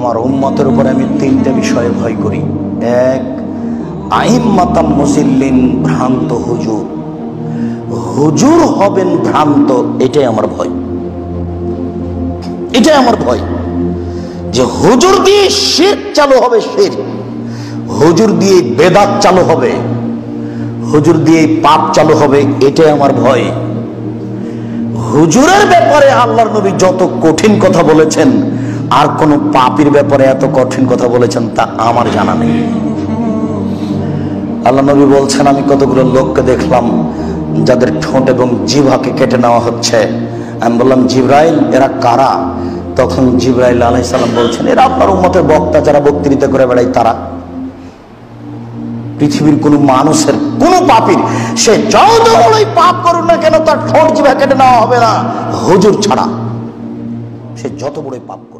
আমার উম্মতের উপরে আমি তিনটা বিষয়ে ভয় করি। এক, আইম্মাতাম মুজিল্লিন, ভ্রান্ত হুজুর। হুজুর হবেন ভ্রান্ত, এটাই আমার ভয়। এটাই আমার ভয় যে হুজুর দিয়ে শিরক চালু হবে, শিরক। হুজুর দিয়ে বেদাত চালু হবে, হুজুর দিয়ে পাপ চালু হবে, এটাই আমার ভয়। হুজুরের ব্যাপারে আল্লাহর নবী যত কঠিন কথা বলেছেন, আর কোন পাপীর ব্যাপারে এত কঠিন কথা বলেছেন তা আমার জানা নেই। আল্লাহ নবী বলছেন, আমি কতগুলো লোককে দেখলাম যাদের ঠোঁট এবং জিহ্বাকে কেটে নেওয়া হচ্ছে। আমি বললাম, জিবরাইল, এরা কারা? তখন জিবরাইল আলাইহিস সালাম বলছেন, এরা আপনার উম্মতের বক্তা, যারা বক্তৃতা করে বেড়ায় তারা। পৃথিবীর কোন মানুষের, কোন পাপীর, সে যত বড়ই পাপ করুন না কেন, তার ঠোঁট জিহ্বা কেটে নেওয়া হবে না হুজুর ছাড়া, সে যত বড়ই পাপ করুন।